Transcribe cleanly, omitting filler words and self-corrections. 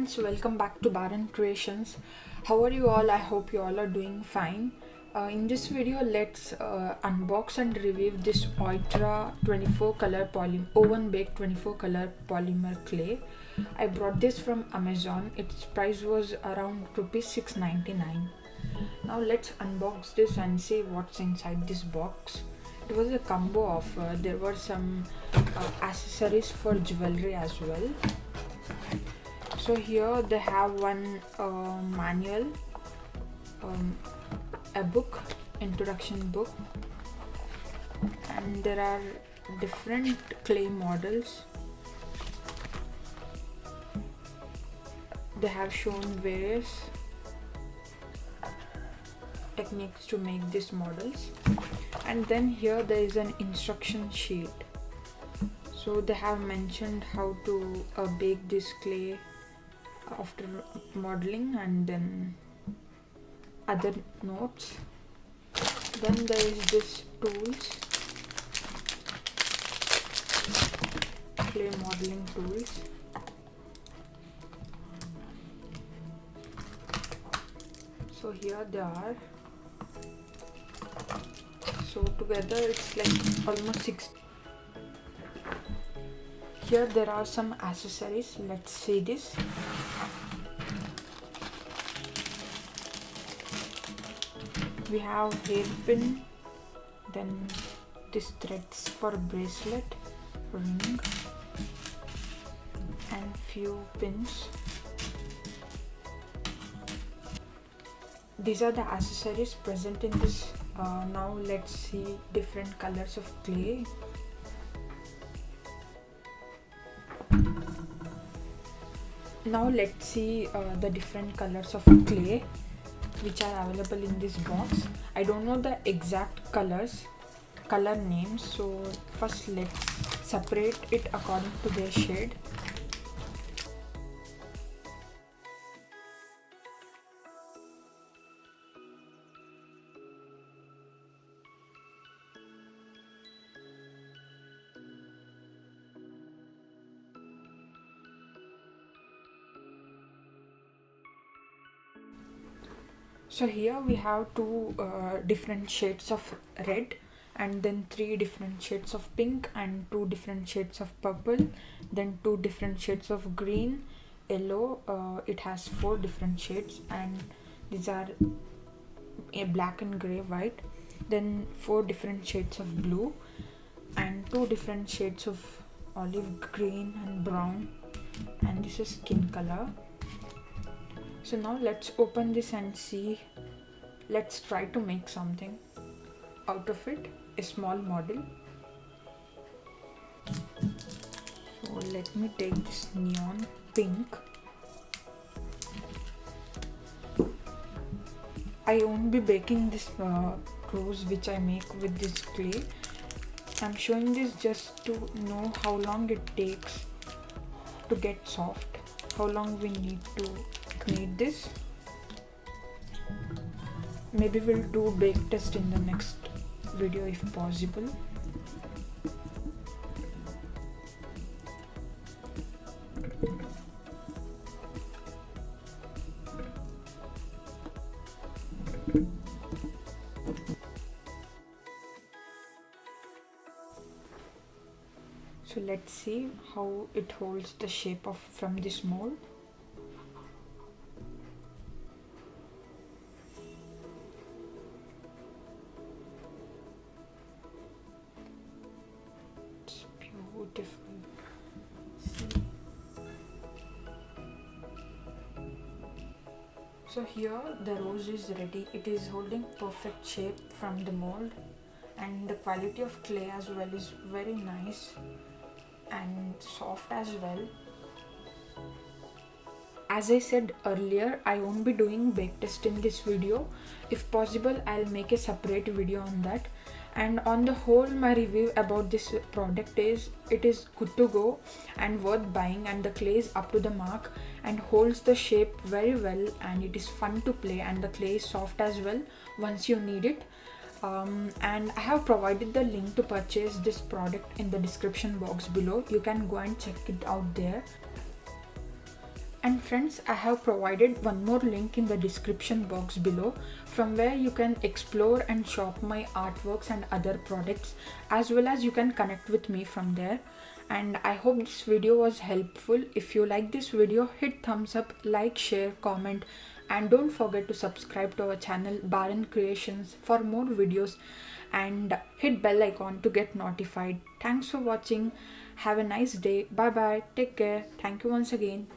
friends, welcome back to Baran Creations. How are you all? I hope you all are doing fine. In this video, let's unbox and review this Oytra 24 color oven baked 24 color polymer clay. I brought this from Amazon. Its price was around rupees 6.99. Now let's unbox this and see what's inside this box. It was a combo offer. There were some accessories for jewelry as well. So here they have one manual, a book, introduction book, and there are different clay models. They have shown various techniques to make these models, and then here there is an instruction sheet. So they have mentioned how to bake this clay after modeling, and then other notes. Then there is this tools, clay modeling tools. So here they are. So together it's like almost 6. Here there are some accessories. Let's see this. We have hairpin, then this threads for bracelet, ring, and few pins. These are the accessories present in this. Now let's see different colors of clay. Now let's see the different colors of clay which are available in this box. I don't know the exact color names, so first let's separate it according to their shade. So here we have two different shades of red, and then 3 different shades of pink, and 2 different shades of purple, then 2 different shades of green, yellow. It has 4 different shades, and these are a black and gray, white. Then 4 different shades of blue, and 2 different shades of olive green and brown, and this is skin color. So now let's open this and see. Let's try to make something out of it, a small model. So let me take this neon pink. I won't be baking this rose which I make with this clay. I'm showing this just to know how long it takes to get soft, how long we need to knead this. Maybe we'll do bake test in the next video if possible. So let's see how it holds the shape of from this mold. Beautiful. See. So here the rose is ready. It is holding perfect shape from the mold, and the quality of clay as well is very nice and soft as well. As I said earlier, I won't be doing bake test in this video. If possible, I'll make a separate video on that. And on the whole, my review about this product is it is good to go and worth buying, and the clay is up to the mark and holds the shape very well, and it is fun to play, and the clay is soft as well once you need it. And I have provided the link to purchase this product in the description box below. You can go and check it out there. And friends, I have provided one more link in the description box below from where you can explore and shop my artworks and other products, as well as you can connect with me from there. And I hope this video was helpful. If you like this video, hit thumbs up, like, share, comment, and don't forget to subscribe to our channel Baran Creations for more videos, and hit bell icon to get notified. Thanks for watching. Have a nice day. Bye bye. Take care. Thank you once again.